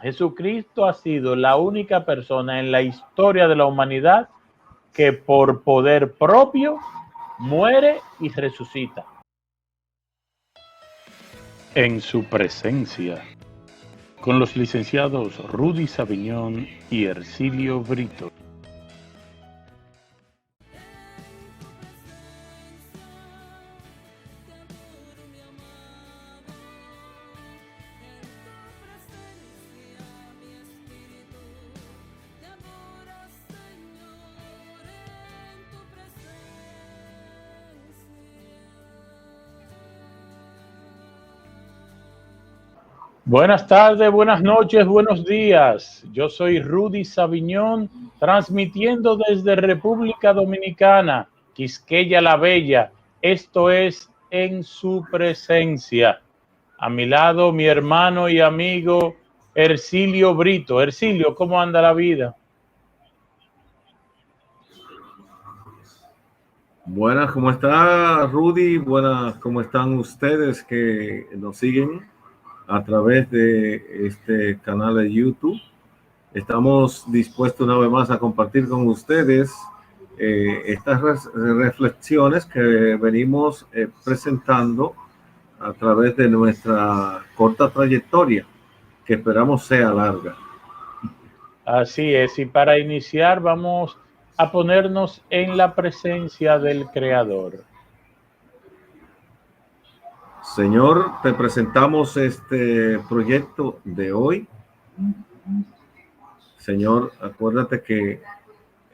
Jesucristo ha sido la única persona en la historia de la humanidad que por poder propio muere y resucita. En su presencia, con los licenciados Rudy Saviñón y Ercilio Brito. Buenas tardes, buenas noches, buenos días. Yo soy Rudy Saviñón, transmitiendo desde República Dominicana, Quisqueya la Bella. Esto es En su presencia. A mi lado, mi hermano y amigo Ercilio Brito. Ercilio, ¿cómo anda la vida? Buenas, ¿cómo está Rudy? Buenas, ¿cómo están ustedes que nos siguen a través de este canal de YouTube? Estamos dispuestos una vez más a compartir con ustedes estas reflexiones que venimos presentando a través de nuestra corta trayectoria, que esperamos sea larga. Así es, y para iniciar vamos a ponernos en la presencia del Creador. Señor, te presentamos este proyecto de hoy. Señor, acuérdate que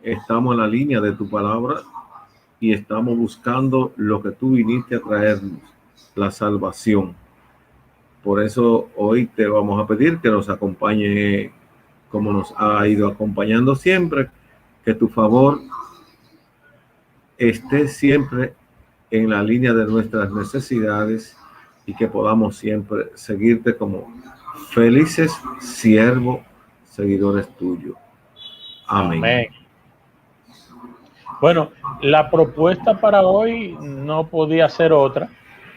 estamos en la línea de tu palabra y estamos buscando lo que tú viniste a traernos, la salvación. Por eso hoy te vamos a pedir que nos acompañe como nos ha ido acompañando siempre, que tu favor esté siempre en la línea de nuestras necesidades y que podamos siempre seguirte como felices siervos, seguidores tuyos. Amén. Amén. Bueno, la propuesta para hoy no podía ser otra,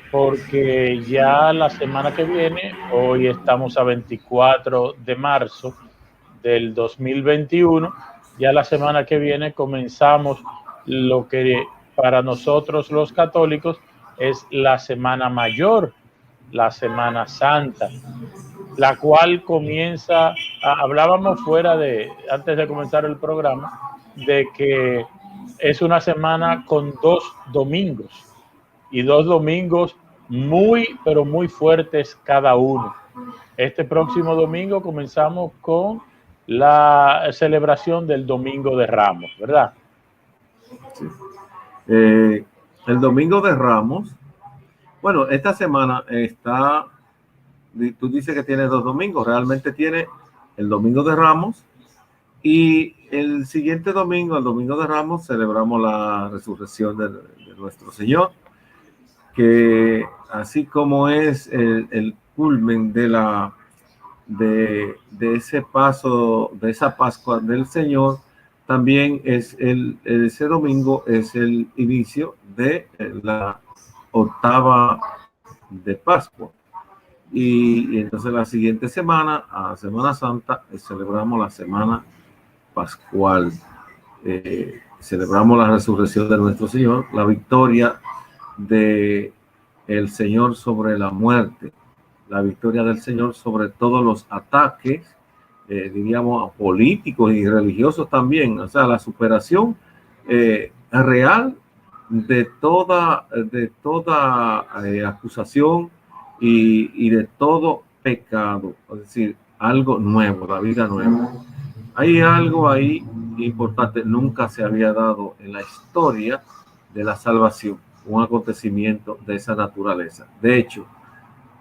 porque ya la semana que viene, hoy estamos a 24 de marzo del 2021, ya la semana que viene comenzamos lo que para nosotros los católicos es la Semana Mayor, la Semana Santa, la cual comienza, hablábamos antes de comenzar el programa, de que es una semana con 2 domingos y 2 domingos muy, pero muy fuertes cada uno. Este próximo domingo comenzamos con la celebración del Domingo de Ramos, ¿verdad? Sí. El Domingo de Ramos, bueno, esta semana está, tú dices que tiene 2 domingos, realmente tiene el Domingo de Ramos y el siguiente domingo, el Domingo de Ramos, celebramos la resurrección de nuestro Señor, que así como es el culmen de ese paso, de esa Pascua del Señor, también es ese domingo es el inicio de la octava de Pascua. Y entonces la siguiente semana, a Semana Santa, celebramos la Semana Pascual. Celebramos la resurrección de nuestro Señor, la victoria de el Señor sobre la muerte, la victoria del Señor sobre todos los ataques, diríamos, políticos y religiosos también, o sea, la superación real de toda acusación y de todo pecado, es decir, algo nuevo, la vida nueva. Hay algo ahí importante, nunca se había dado en la historia de la salvación un acontecimiento de esa naturaleza. De hecho,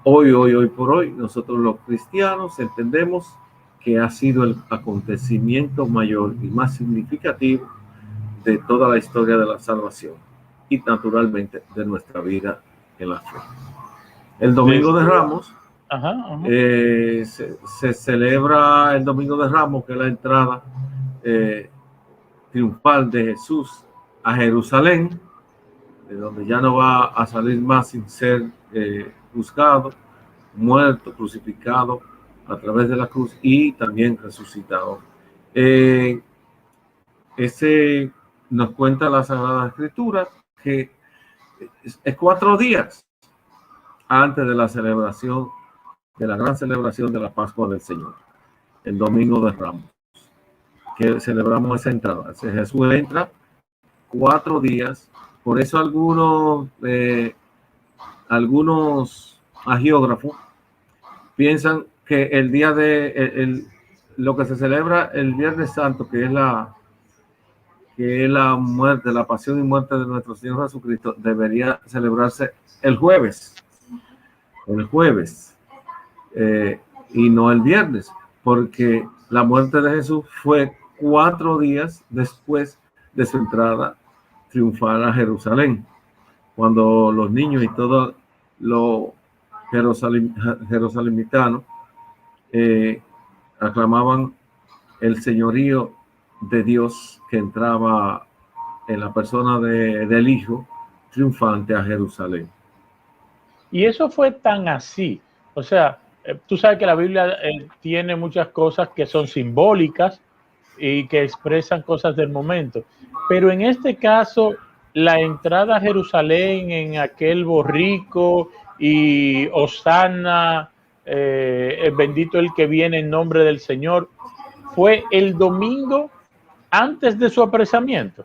hoy por hoy, nosotros los cristianos entendemos que ha sido el acontecimiento mayor y más significativo de toda la historia de la salvación y naturalmente de nuestra vida en la fe. El Domingo de Ramos, se celebra el Domingo de Ramos, que es la entrada triunfal de Jesús a Jerusalén, de donde ya no va a salir más sin ser juzgado, muerto, crucificado, a través de la cruz y también resucitado. Ese nos cuenta la Sagrada Escritura que es 4 días antes de la celebración, de la gran celebración de la Pascua del Señor, el Domingo de Ramos, que celebramos esa entrada. Jesús entra 4 días, por eso algunos agiógrafos piensan que el día de lo que se celebra el Viernes Santo, que es la muerte, la pasión y muerte de nuestro Señor Jesucristo, debería celebrarse el jueves, y no el viernes, porque la muerte de Jesús fue 4 días después de su entrada triunfal a Jerusalén, cuando los niños y todos los jerusalemitanos aclamaban el señorío de Dios que entraba en la persona del Hijo triunfante a Jerusalén. Y eso fue tan así. O sea, tú sabes que la Biblia tiene muchas cosas que son simbólicas y que expresan cosas del momento. Pero en este caso, la entrada a Jerusalén en aquel borrico y Hosanna, bendito el que viene en nombre del Señor, fue el domingo antes de su apresamiento.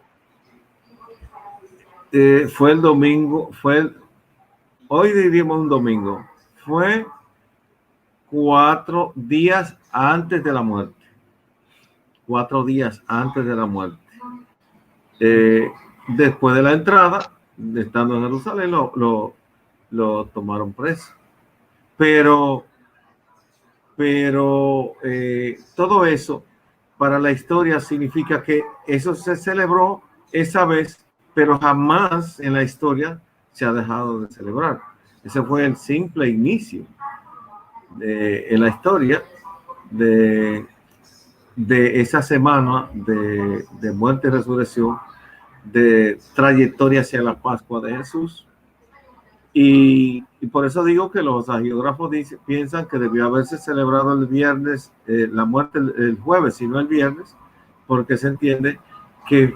Fue el domingo, hoy diríamos un domingo, fue 4 días antes de la muerte. 4 días antes de la muerte. Después de la entrada, estando en Jerusalén, lo tomaron preso. Pero todo eso para la historia significa que eso se celebró esa vez, pero jamás en la historia se ha dejado de celebrar. Ese fue el simple inicio en la historia de esa semana de muerte y resurrección, de trayectoria hacia la Pascua de Jesús. Y por eso digo que los hagiógrafos piensan que debió haberse celebrado el viernes, la muerte el jueves, y no el viernes, porque se entiende que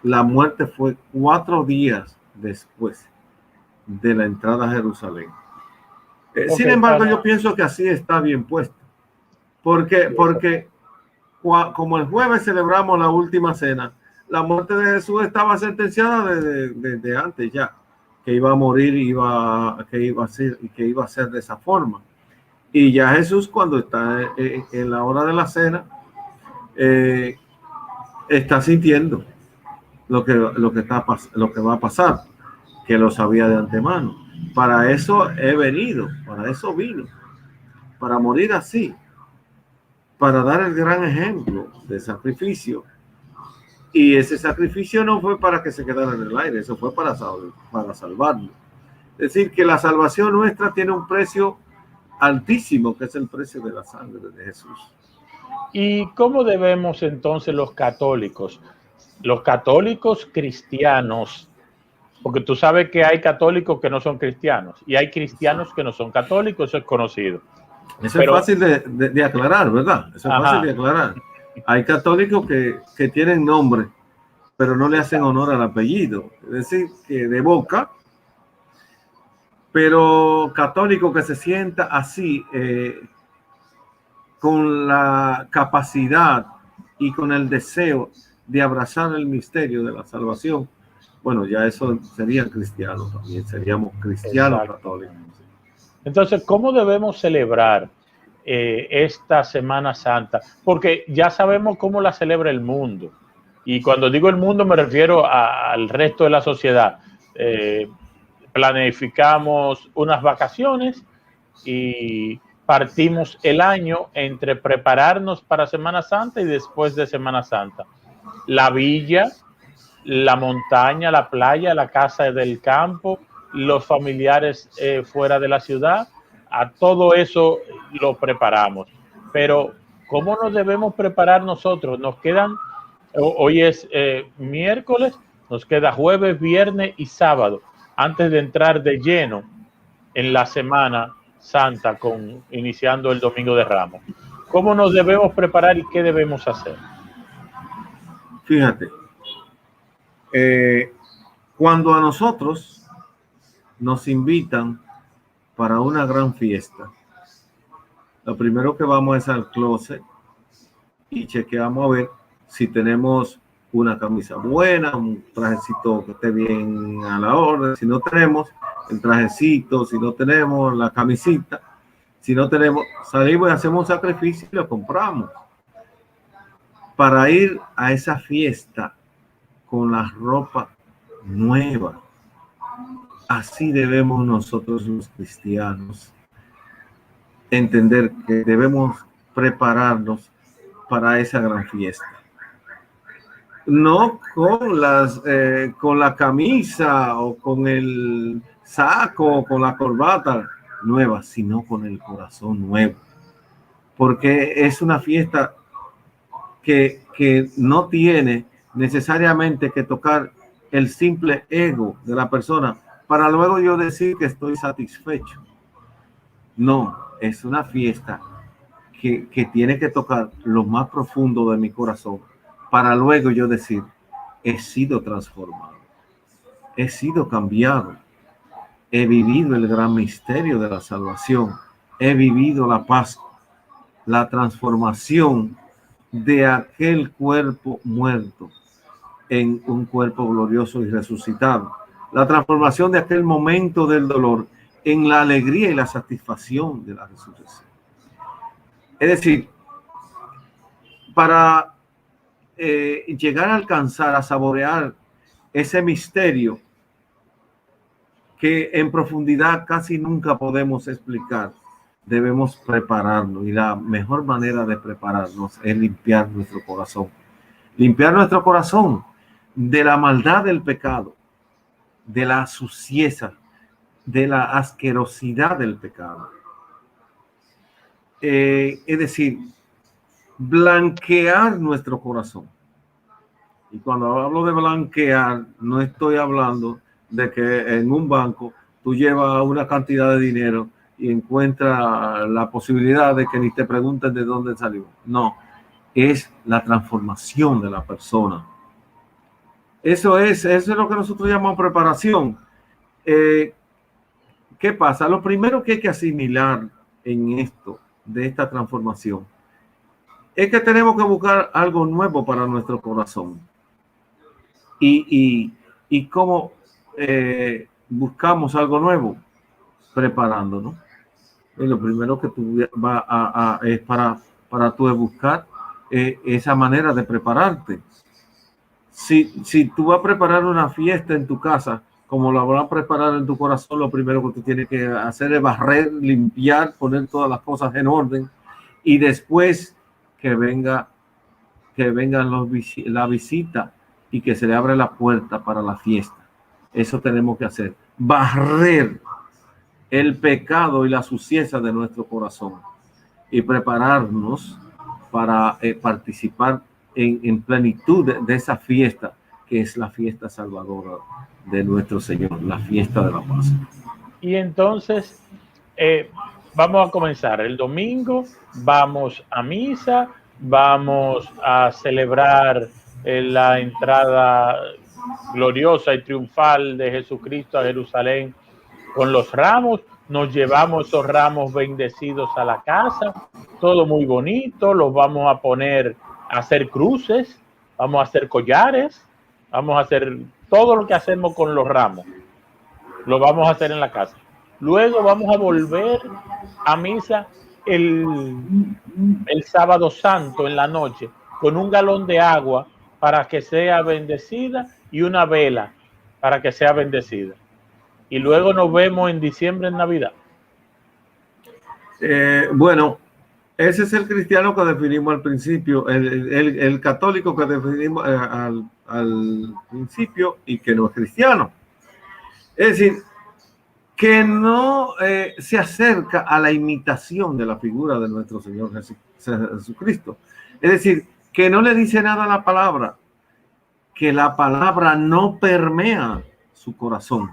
la muerte fue 4 días después de la entrada a Jerusalén. Sin embargo, yo pienso que así está bien puesto, porque como el jueves celebramos la última cena, la muerte de Jesús estaba sentenciada desde antes ya, que iba a morir, que iba a ser de esa forma. Y ya Jesús, cuando está en la hora de la cena, está sintiendo lo que va a pasar, que lo sabía de antemano. Para eso para eso vino, para morir así, para dar el gran ejemplo de sacrificio. Y ese sacrificio no fue para que se quedara en el aire, eso fue para salvarlo. Es decir, que la salvación nuestra tiene un precio altísimo, que es el precio de la sangre de Jesús. ¿Y cómo debemos entonces los católicos cristianos, porque tú sabes que hay católicos que no son cristianos y hay cristianos que no son católicos, eso es conocido? Eso es fácil de aclarar, ¿verdad? Eso es fácil de aclarar. Hay católicos que tienen nombre, pero no le hacen honor al apellido. Es decir, que de boca, pero católico que se sienta así, con la capacidad y con el deseo de abrazar el misterio de la salvación, bueno, ya eso serían cristianos también, seríamos cristianos católicos. Entonces, ¿cómo debemos celebrar esta Semana Santa? Porque ya sabemos cómo la celebra el mundo. Y cuando digo el mundo me refiero al resto de la sociedad. Planificamos unas vacaciones y partimos el año entre prepararnos para Semana Santa y después de Semana Santa. La villa, la montaña, la playa, la casa del campo, los familiares fuera de la ciudad, a todo eso lo preparamos. Pero ¿cómo nos debemos preparar nosotros? Nos quedan, hoy es miércoles, nos queda jueves, viernes y sábado, antes de entrar de lleno en la semana Santa, iniciando el Domingo de Ramos. ¿Cómo nos debemos preparar y qué debemos hacer? Fíjate, cuando a nosotros nos invitan para una gran fiesta, lo primero que vamos es al closet y chequeamos a ver si tenemos una camisa buena, un trajecito que esté bien a la orden. Si no tenemos el trajecito, si no tenemos la camisita, si no tenemos, salimos y hacemos un sacrificio y lo compramos para ir a esa fiesta con la ropa nueva. Así debemos nosotros los cristianos entender que debemos prepararnos para esa gran fiesta. No con la camisa o con el saco o con la corbata nueva, sino con el corazón nuevo. Porque es una fiesta que no tiene necesariamente que tocar el simple ego de la persona para luego yo decir que estoy satisfecho. No, es una fiesta que tiene que tocar lo más profundo de mi corazón para luego yo decir, he sido transformado, he sido cambiado, he vivido el gran misterio de la salvación, he vivido la paz, la transformación de aquel cuerpo muerto en un cuerpo glorioso y resucitado, la transformación de aquel momento del dolor en la alegría y la satisfacción de la resurrección. Es decir, para llegar a alcanzar, a saborear ese misterio que en profundidad casi nunca podemos explicar, debemos prepararnos, y la mejor manera de prepararnos es limpiar nuestro corazón. Limpiar nuestro corazón de la maldad del pecado, de la suciedad, de la asquerosidad del pecado. Es decir, blanquear nuestro corazón. Y cuando hablo de blanquear, no estoy hablando de que en un banco tú llevas una cantidad de dinero y encuentras la posibilidad de que ni te pregunten de dónde salió. No, es la transformación de la persona. Eso es lo que nosotros llamamos preparación. ¿Qué pasa? Lo primero que hay que asimilar en esto, de esta transformación, es que tenemos que buscar algo nuevo para nuestro corazón. Y cómo buscamos algo nuevo, preparándonos. Y lo primero que tú vas es para tú buscar esa manera de prepararte. Si tú vas a preparar una fiesta en tu casa, como la vas a preparar en tu corazón, lo primero que tú tienes que hacer es barrer, limpiar, poner todas las cosas en orden y después que vengan la visita y que se le abre la puerta para la fiesta. Eso tenemos que hacer, barrer el pecado y la suciedad de nuestro corazón y prepararnos para participar en plenitud de esa fiesta, que es la fiesta salvadora de nuestro Señor, la fiesta de la Pascua. Y entonces, vamos a comenzar. El domingo vamos a misa, vamos a celebrar la entrada gloriosa y triunfal de Jesucristo a Jerusalén con los ramos. Nos llevamos esos ramos bendecidos a la casa, todo muy bonito, los vamos a poner a hacer cruces, vamos a hacer collares, vamos a hacer todo lo que hacemos con los ramos, lo vamos a hacer en la casa. Luego vamos a volver a misa el sábado santo en la noche con un galón de agua para que sea bendecida y una vela para que sea bendecida. Y luego nos vemos en diciembre, en Navidad. Bueno, ese es el cristiano que definimos al principio, el católico que definimos al principio y que no es cristiano. Es decir, que no se acerca a la imitación de la figura de nuestro Señor Jesucristo. Es decir, que no le dice nada a la palabra, que la palabra no permea su corazón.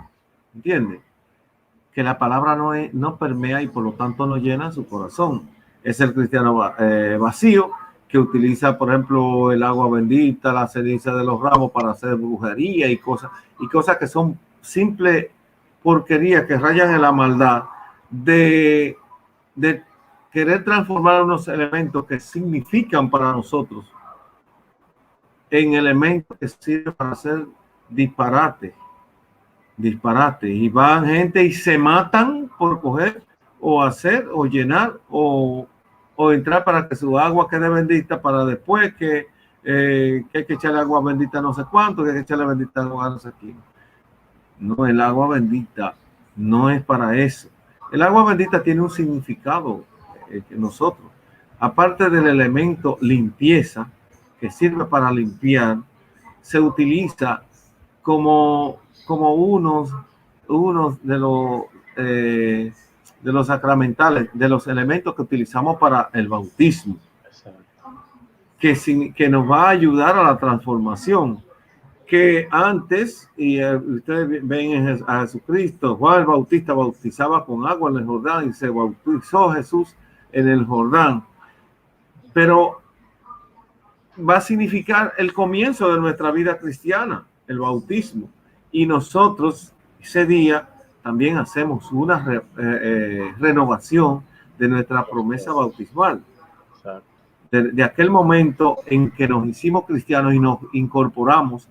¿Entiende? que la palabra no permea y por lo tanto no llena su corazón. Es el cristiano vacío, que utiliza, por ejemplo, el agua bendita, la ceniza de los ramos para hacer brujería y cosas que son simple porquería, que rayan en la maldad de querer transformar unos elementos que significan para nosotros en elementos que sirven para hacer disparate, y van gente y se matan por coger o hacer o llenar o entrar para que su agua quede bendita, para después que hay que echarle agua bendita no sé cuánto, que hay que echarle bendita agua no sé quién. No, el agua bendita no es para eso. El agua bendita tiene un significado que nosotros, aparte del elemento limpieza, que sirve para limpiar, se utiliza como unos de los sacramentales, de los elementos que utilizamos para el bautismo, que nos va a ayudar a la transformación. Que antes, y ustedes ven a Jesucristo, Juan el Bautista bautizaba con agua en el Jordán y se bautizó Jesús en el Jordán, pero va a significar el comienzo de nuestra vida cristiana, el bautismo, y nosotros ese día también hacemos una renovación de nuestra promesa bautismal, de aquel momento en que nos hicimos cristianos y nos incorporamos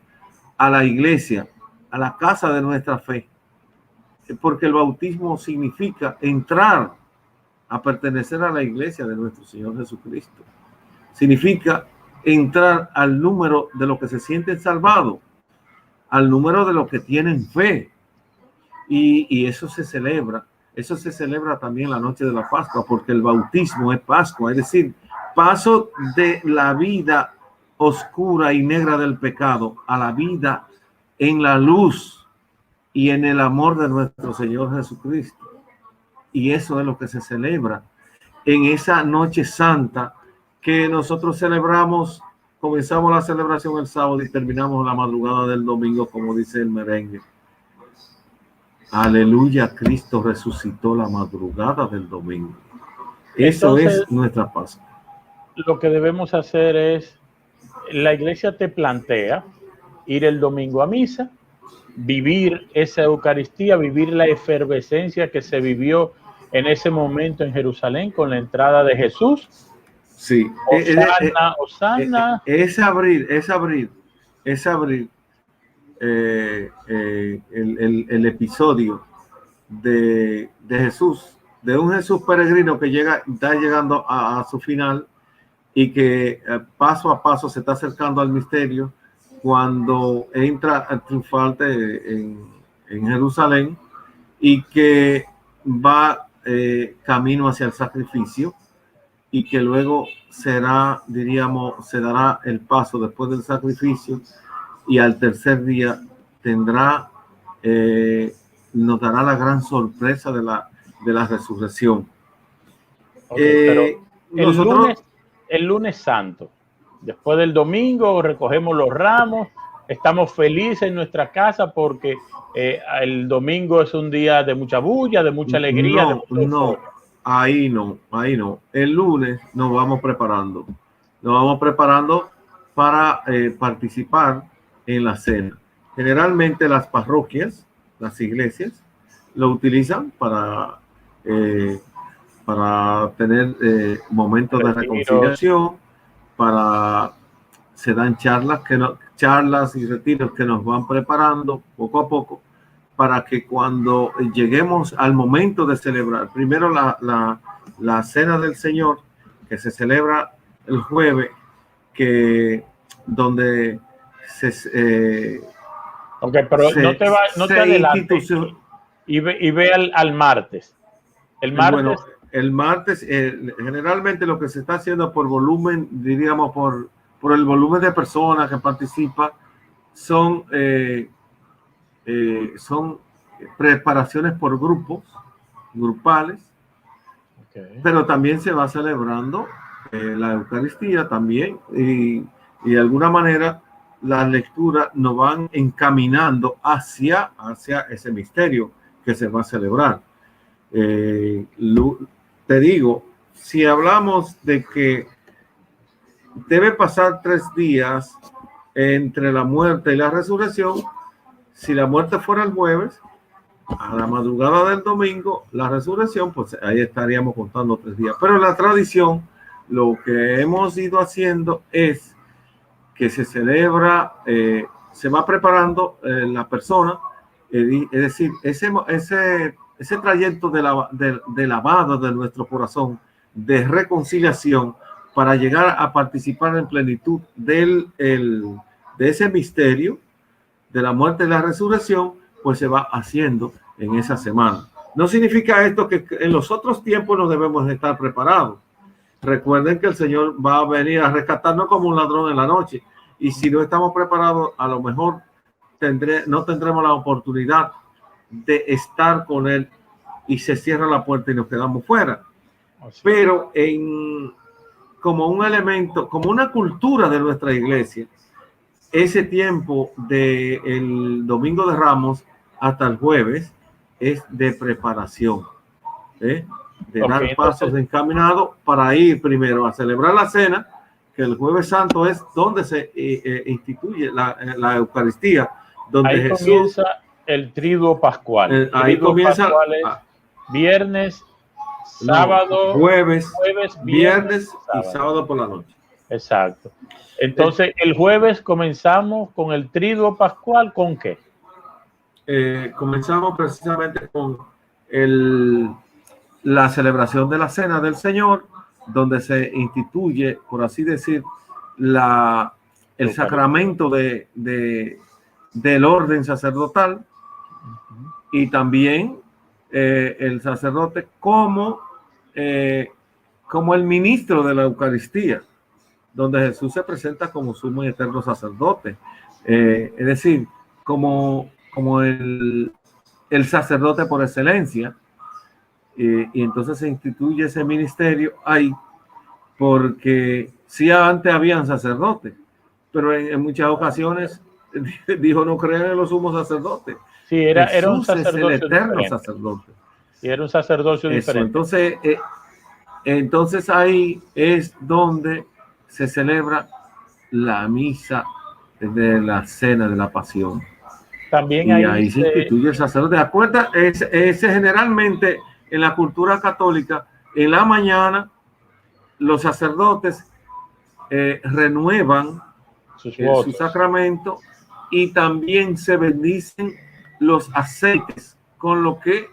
a la iglesia, a la casa de nuestra fe, porque el bautismo significa entrar a pertenecer a la iglesia de nuestro Señor Jesucristo. Significa entrar al número de los que se sienten salvados, al número de los que tienen fe, y eso se celebra. Eso se celebra también la noche de la Pascua, porque el bautismo es Pascua, es decir, paso de la vida oscura y negra del pecado a la vida en la luz y en el amor de nuestro Señor Jesucristo. Y eso es lo que se celebra en esa noche santa que nosotros celebramos. Comenzamos la celebración el sábado y terminamos la madrugada del domingo, como dice el merengue. Aleluya, Cristo resucitó la madrugada del domingo. Eso entonces, es nuestra Pascua. Lo que debemos hacer es, la iglesia te plantea ir el domingo a misa, vivir esa Eucaristía, vivir la efervescencia que se vivió en ese momento en Jerusalén con la entrada de Jesús. Sí. Osana. Es abrir el episodio de Jesús, de un Jesús peregrino que está llegando a su final, y que paso a paso se está acercando al misterio cuando entra al triunfante en Jerusalén, y que va camino hacia el sacrificio, y que luego se dará el paso después del sacrificio, y al tercer día nos dará la gran sorpresa de la resurrección. Okay, pero el lunes santo, después del domingo, recogemos los ramos, estamos felices en nuestra casa porque el domingo es un día de mucha bulla, de mucha alegría. Ahí no. El lunes nos vamos preparando para participar en la cena. Generalmente las parroquias, las iglesias, lo utilizan para tener momentos de reconciliación, se dan charlas y retiros que nos van preparando poco a poco para que cuando lleguemos al momento de celebrar, primero la cena del Señor, que se celebra el jueves, donde pero no te adelantes y ve al martes. El martes. Bueno, el martes, generalmente lo que se está haciendo por volumen, diríamos por el volumen de personas que participan, son preparaciones por grupales, okay. Pero también se va celebrando la Eucaristía también, y de alguna manera las lecturas nos van encaminando hacia ese misterio que se va a celebrar. Te digo, si hablamos de que debe pasar 3 días entre la muerte y la resurrección, si la muerte fuera el jueves, a la madrugada del domingo, la resurrección, pues ahí estaríamos contando 3 días. Pero la tradición, lo que hemos ido haciendo es que se celebra, se va preparando la persona, es decir, ese trayecto de lavado de nuestro corazón, de reconciliación, para llegar a participar en plenitud de ese misterio de la muerte y la resurrección, pues se va haciendo en esa semana. No significa esto que en los otros tiempos no debemos estar preparados. Recuerden que el Señor va a venir a rescatarnos como un ladrón en la noche. Y si no estamos preparados, a lo mejor no tendremos la oportunidad de estar con Él y se cierra la puerta y nos quedamos fuera. Pero como un elemento, como una cultura de nuestra iglesia, ese tiempo del Domingo de Ramos hasta el jueves es de preparación, de dar pasos encaminados para ir primero a celebrar la cena, que el Jueves Santo es donde se instituye la Eucaristía, donde ahí Jesús comienza el triduo pascual. Ahí comienza pascual es viernes, sábado, jueves, viernes y sábado por la noche. Exacto. Entonces, el jueves comenzamos con el triduo pascual, ¿con qué? Comenzamos precisamente con la celebración de la Cena del Señor, donde se instituye, por así decir, el sacramento del orden sacerdotal, y también el sacerdote como el ministro de la Eucaristía, donde Jesús se presenta como sumo y eterno sacerdote, es decir, como el sacerdote por excelencia, y entonces se instituye ese ministerio ahí, porque sí, antes habían sacerdotes, pero en muchas ocasiones dijo: no crean en los sumos sacerdotes. Sí, era un sacerdocio es el eterno diferente. Sacerdote. Y era un sacerdocio diferente. Entonces ahí es donde se celebra la misa de la cena de la pasión. También ahí se instituye el sacerdote. ¿De acuerdo? Ese generalmente en la cultura católica, en la mañana, los sacerdotes renuevan su sacramento, y también se bendicen los aceites con lo que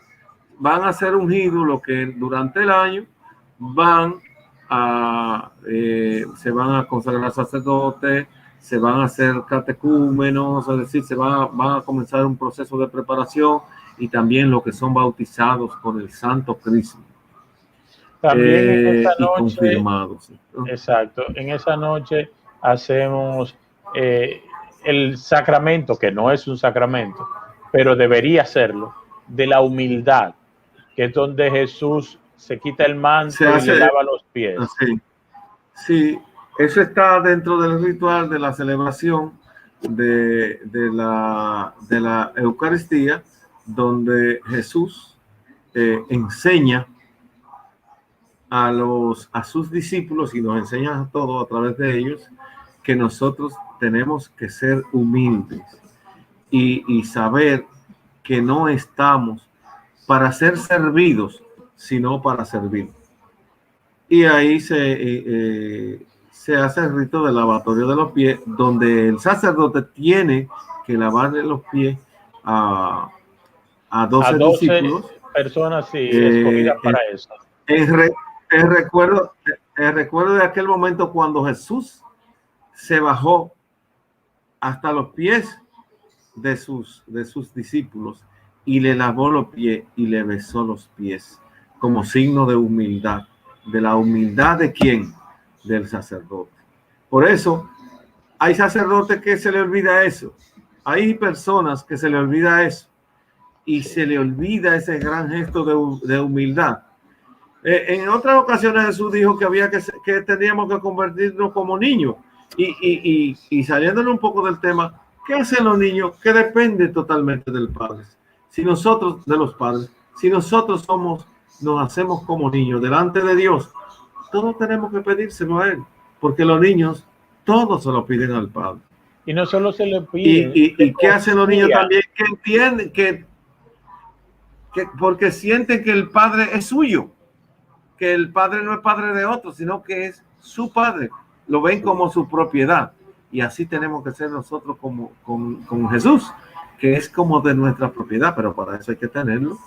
van a ser ungidos, lo que durante el año se van a consagrar sacerdotes, se van a hacer catecúmenos, es decir, van a comenzar un proceso de preparación, y también los que son bautizados con el Santo Crisma. También en esa noche, confirmados. Exacto, en esa noche hacemos el sacramento, que no es un sacramento, pero debería serlo, de la humildad, que es donde Jesús se quita el manto y le lava los pies. Sí, eso está dentro del ritual de la celebración de la Eucaristía, donde Jesús enseña a sus discípulos, y nos enseña a todos a través de ellos, que nosotros tenemos que ser humildes y saber que no estamos para ser servidos, sino para servir. Y ahí se hace el rito del lavatorio de los pies, donde el sacerdote tiene que lavarle los pies a 12 discípulos. Personas, sí, escogidas para eso. El recuerdo de aquel momento cuando Jesús se bajó hasta los pies de sus discípulos y le lavó los pies y le besó los pies, como signo de humildad. ¿De la humildad de quién? Del sacerdote. Por eso hay sacerdotes que se le olvida eso. Hay personas que se le olvida eso, y se le olvida ese gran gesto de humildad. En otras ocasiones Jesús dijo que teníamos que convertirnos como niños, y saliéndole un poco del tema, ¿qué hacen los niños? Que depende totalmente del padre. Si nosotros, de los padres, Si nosotros nos hacemos como niños delante de Dios, todos tenemos que pedírselo a Él, porque los niños todos se lo piden al Padre. Y no solo se le piden. ¿Y qué hacen los niños también? Que entienden que porque sienten que el Padre es suyo, que el Padre no es padre de otro, sino que es su Padre. Lo ven como su propiedad. Y así tenemos que ser nosotros con Jesús, que es como de nuestra propiedad, pero para eso hay que tenerlo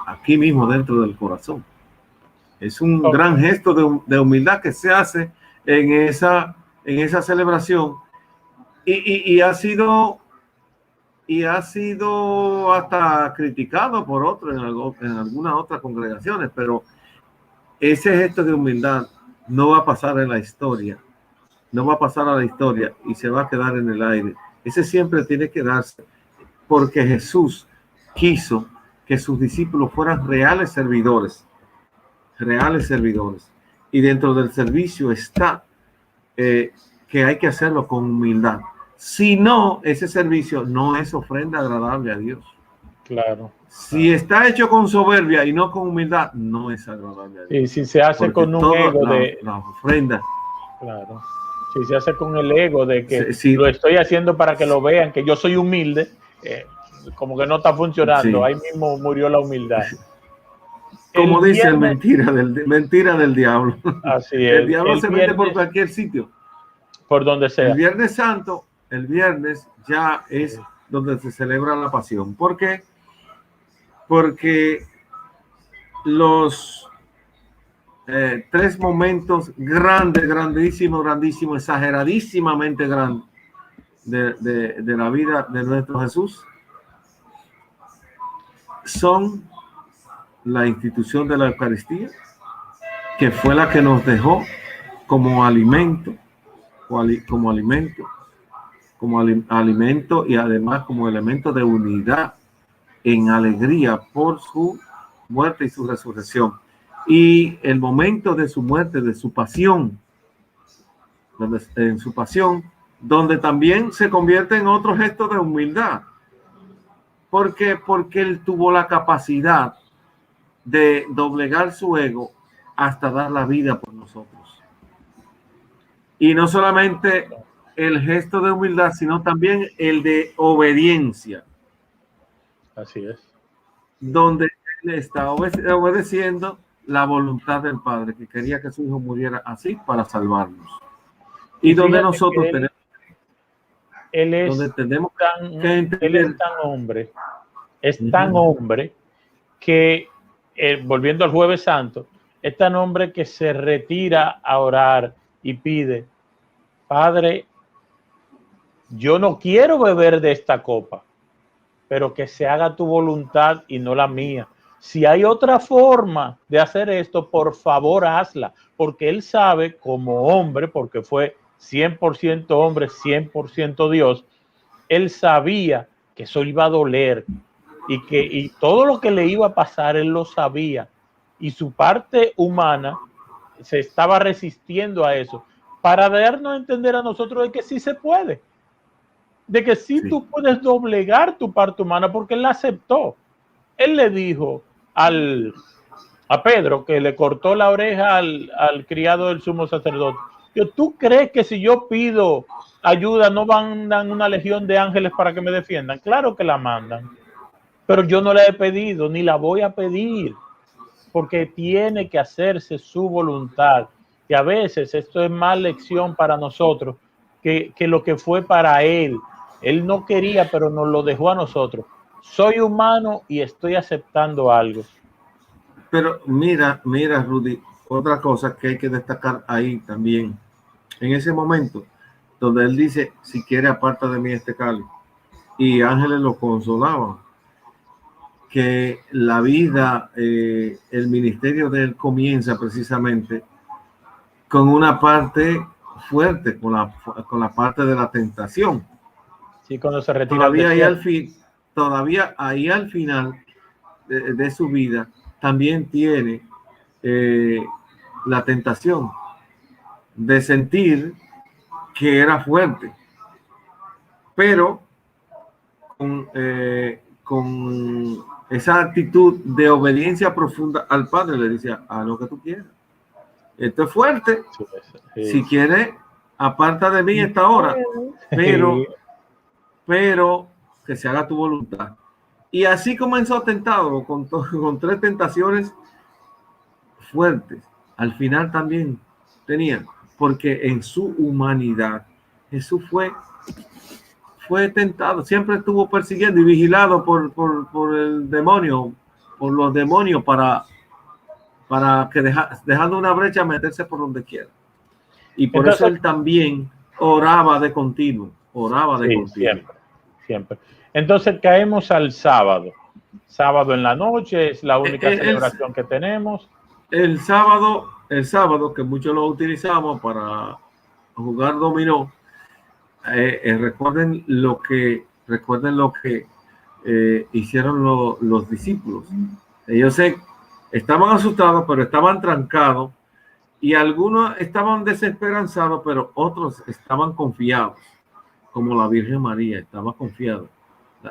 aquí mismo dentro del corazón. Es un gran gesto de humildad que se hace en esa celebración y ha sido hasta criticado por otros en algunas otras congregaciones, pero ese gesto de humildad no va a pasar en la historia, no va a pasar a la historia y se va a quedar en el aire. Ese siempre tiene que darse porque Jesús quiso que sus discípulos fueran reales servidores. Y dentro del servicio está que hay que hacerlo con humildad. Si no, ese servicio no es ofrenda agradable a Dios. Claro. Si está hecho con soberbia y no con humildad, no es agradable a Dios. Y si se hace con un ego la ofrenda. Claro. Si se hace con el ego de que lo estoy haciendo para que lo vean, que yo soy humilde, como que no está funcionando. Ahí mismo murió la humildad. Como dice el mentira del diablo. Así es. El diablo se mete por cualquier sitio. Por donde sea. El Viernes Santo, el viernes ya es donde se celebra la pasión. ¿Por qué? Porque los 3 momentos grandísimos, exageradísimamente grandes de la vida de nuestro Jesús son la institución de la Eucaristía, que fue la que nos dejó como alimento y además como elemento de unidad en alegría por su muerte y su resurrección. Y el momento de su muerte, de su pasión, donde también se convierte en otro gesto de humildad. Porque él tuvo la capacidad de doblegar su ego hasta dar la vida por nosotros. Y no solamente el gesto de humildad, sino también el de obediencia. Así es. Donde él está obedeciendo la voluntad del Padre, que quería que su hijo muriera así para salvarnos. Y donde nosotros tenemos que entender. Él es tan hombre, tan hombre que, volviendo al Jueves Santo, es tan hombre que se retira a orar y pide: Padre, yo no quiero beber de esta copa, pero que se haga tu voluntad y no la mía. Si hay otra forma de hacer esto, por favor hazla, porque él sabe como hombre, porque fue 100% hombre, 100% Dios, él sabía que eso iba a doler y todo lo que le iba a pasar, él lo sabía. Y su parte humana se estaba resistiendo a eso, para darnos a entender a nosotros de que sí se puede, de que sí tú puedes doblegar tu parte humana, porque él la aceptó. Él le dijo a Pedro, que le cortó la oreja al criado del sumo sacerdote: ¿tú crees que si yo pido ayuda no mandan una legión de ángeles para que me defiendan? Claro que la mandan, pero yo no la he pedido ni la voy a pedir, porque tiene que hacerse su voluntad. Y a veces esto es más lección para nosotros que lo que fue para él. Él no quería, pero nos lo dejó a nosotros. Soy humano y estoy aceptando algo. Pero mira, Rudy, otra cosa que hay que destacar ahí también. En ese momento, donde él dice: si quiere, aparta de mí este cáliz. Y ángeles lo consolaban. Que la vida, el ministerio de él comienza precisamente con una parte fuerte, con la parte de la tentación. Sí, cuando se retira todavía ahí al final de su vida también tiene la tentación de sentir que era fuerte, pero con esa actitud de obediencia profunda al Padre. Le dice, a lo que tú quieras. Esto es fuerte. Sí. Si quieres, aparta de mí esta hora, pero que se haga tu voluntad. Y así comenzó tentado con 3 tentaciones fuertes. Al final también tenía, porque en su humanidad Jesús fue tentado, siempre estuvo persiguiendo y vigilado por el demonio, por los demonios para que dejando una brecha meterse por donde quiera. Y por Entonces, eso él también oraba de continuo, Siempre. Entonces caemos al sábado. Sábado en la noche es la única celebración que tenemos. El sábado, que muchos lo utilizamos para jugar dominó. Recuerden lo que hicieron los discípulos. Ellos estaban asustados, pero estaban trancados, y algunos estaban desesperanzados, pero otros estaban confiados, como la Virgen María estaba confiada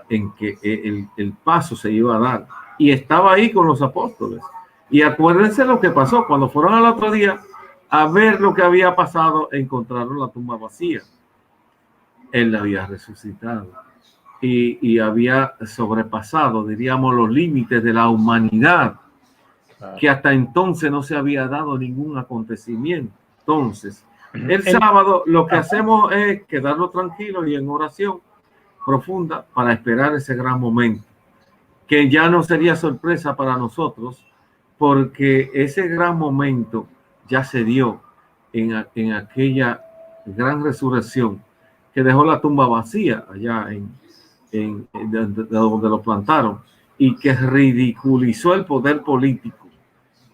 en que el paso se iba a dar, y estaba ahí con los apóstoles. Y acuérdense lo que pasó cuando fueron al otro día a ver lo que había pasado. Encontraron la tumba vacía. Él había resucitado y había sobrepasado, diríamos, los límites de la humanidad, que hasta entonces no se había dado ningún acontecimiento. Entonces, el sábado lo que hacemos es quedarnos tranquilos y en oración profunda para esperar ese gran momento, que ya no sería sorpresa para nosotros, porque ese gran momento ya se dio en aquella gran resurrección que dejó la tumba vacía allá de donde lo plantaron, y que ridiculizó el poder político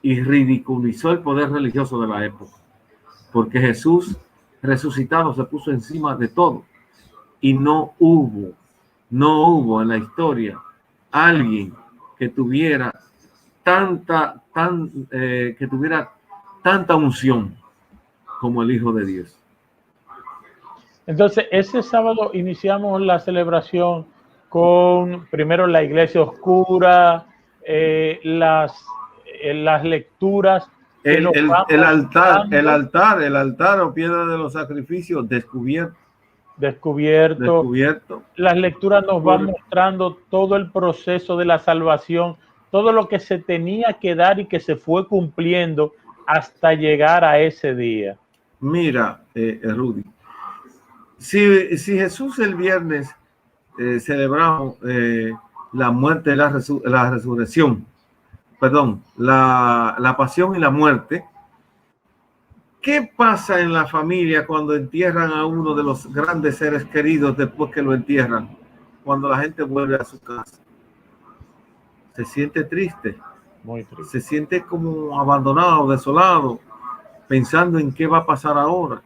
y ridiculizó el poder religioso de la época, porque Jesús resucitado se puso encima de todo, y no hubo en la historia alguien que tuviera tanta unción como el Hijo de Dios. Entonces, ese sábado iniciamos la celebración con primero la iglesia oscura, las lecturas. El altar o piedra de los sacrificios descubierto. Las lecturas nos van mostrando todo el proceso de la salvación, todo lo que se tenía que dar y que se fue cumpliendo hasta llegar a ese día. Mira, Rudy, si Jesús el viernes celebramos la muerte, la resurrección, perdón, la pasión y la muerte, ¿qué pasa en la familia cuando entierran a uno de los grandes seres queridos después que lo entierran? Cuando la gente vuelve a su casa, se siente triste, muy triste, se siente como abandonado, desolado, pensando en qué va a pasar ahora,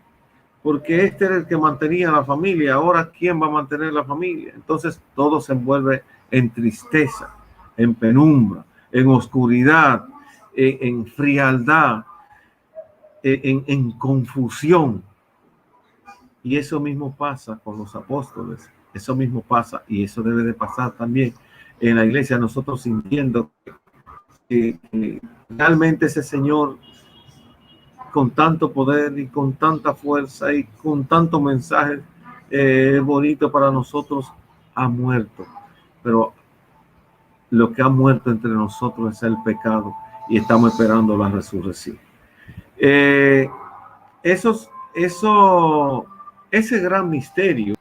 porque este era el que mantenía la familia. Ahora, ¿quién va a mantener la familia? Entonces todo se envuelve en tristeza, en penumbra, en oscuridad, en frialdad, en confusión. Y eso mismo pasa con los apóstoles, eso mismo pasa, y eso debe de pasar también en la iglesia, nosotros sintiendo que realmente ese Señor, con tanto poder y con tanta fuerza y con tanto mensaje bonito para nosotros, ha muerto. Pero lo que ha muerto entre nosotros es el pecado, y estamos esperando la resurrección. Ese gran misterio,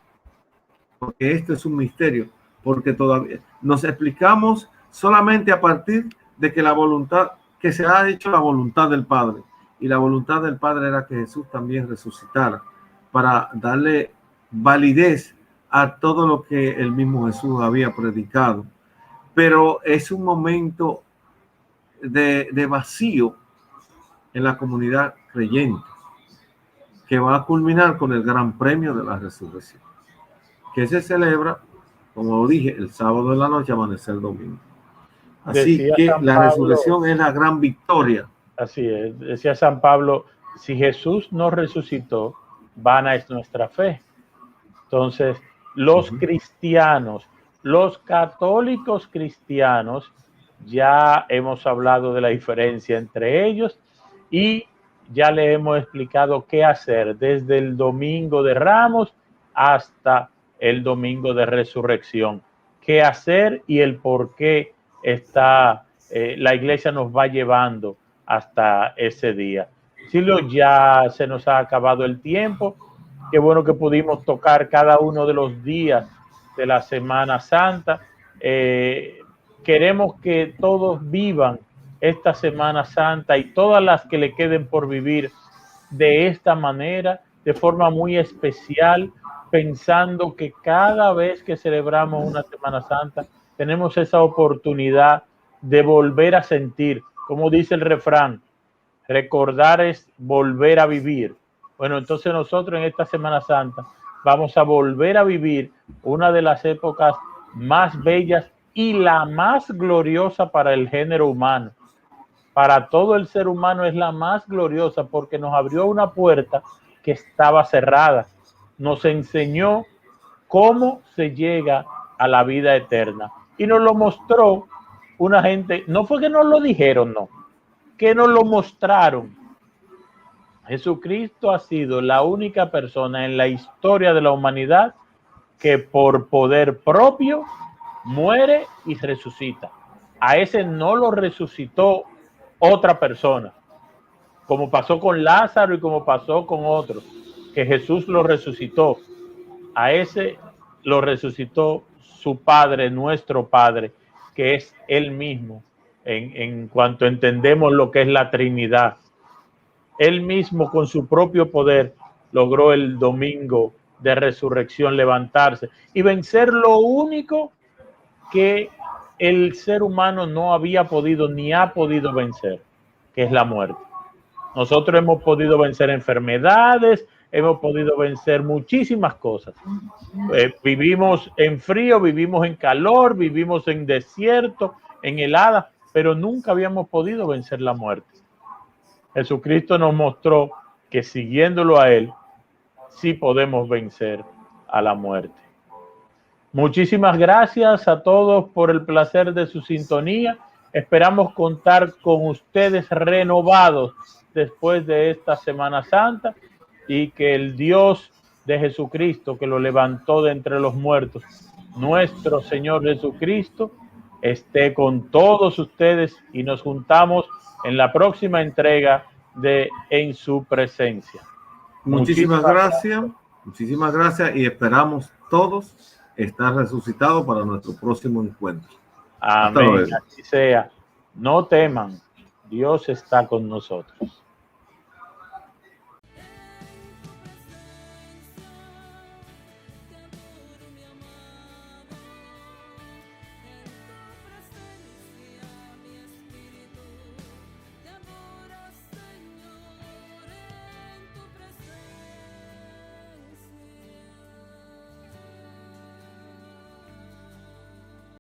porque esto es un misterio, porque todavía nos explicamos solamente a partir de que que se ha hecho la voluntad del Padre, y la voluntad del Padre era que Jesús también resucitara, para darle validez a todo lo que el mismo Jesús había predicado. Pero es un momento de vacío en la comunidad creyente, que va a culminar con el gran premio de la resurrección, que se celebra, como lo dije, el sábado en la noche, amanecer domingo. Así decía que San la Pablo, resurrección es la gran victoria. Así es, decía San Pablo, si Jesús no resucitó, vana es nuestra fe. Entonces, los cristianos Los católicos cristianos, ya hemos hablado de la diferencia entre ellos y ya le hemos explicado qué hacer desde el domingo de Ramos hasta el domingo de Resurrección. Qué hacer y el por qué la iglesia nos va llevando hasta ese día. Silvio, ya se nos ha acabado el tiempo. Qué bueno que pudimos tocar cada uno de los días de la Semana Santa. Queremos que todos vivan esta Semana Santa y todas las que le queden por vivir de esta manera, de forma muy especial, pensando que cada vez que celebramos una Semana Santa tenemos esa oportunidad de volver a sentir, como dice el refrán, recordar es volver a vivir. Bueno, entonces nosotros en esta Semana Santa vamos a volver a vivir una de las épocas más bellas y la más gloriosa para el género humano. Para todo el ser humano es la más gloriosa porque nos abrió una puerta que estaba cerrada. Nos enseñó cómo se llega a la vida eterna. Y nos lo mostró una gente, no fue que nos lo dijeron, no, que nos lo mostraron. Jesucristo ha sido la única persona en la historia de la humanidad que por poder propio muere y resucita. A ese no lo resucitó otra persona, como pasó con Lázaro y como pasó con otros, que Jesús lo resucitó. A ese lo resucitó su Padre, nuestro Padre, que es Él mismo, en cuanto entendemos lo que es la Trinidad. Él mismo con su propio poder logró el domingo de resurrección levantarse y vencer lo único que el ser humano no había podido ni ha podido vencer, que es la muerte. Nosotros hemos podido vencer enfermedades, hemos podido vencer muchísimas cosas. Vivimos en frío, vivimos en calor, vivimos en desierto, en helada, pero nunca habíamos podido vencer la muerte. Jesucristo nos mostró que siguiéndolo a Él, sí podemos vencer a la muerte. Muchísimas gracias a todos por el placer de su sintonía. Esperamos contar con ustedes renovados después de esta Semana Santa y que el Dios de Jesucristo, que lo levantó de entre los muertos, nuestro Señor Jesucristo, esté con todos ustedes y nos juntamos en la próxima entrega de En su presencia. Muchísimas gracias y esperamos todos estar resucitados para nuestro próximo encuentro. Amén, así sea. No teman, Dios está con nosotros.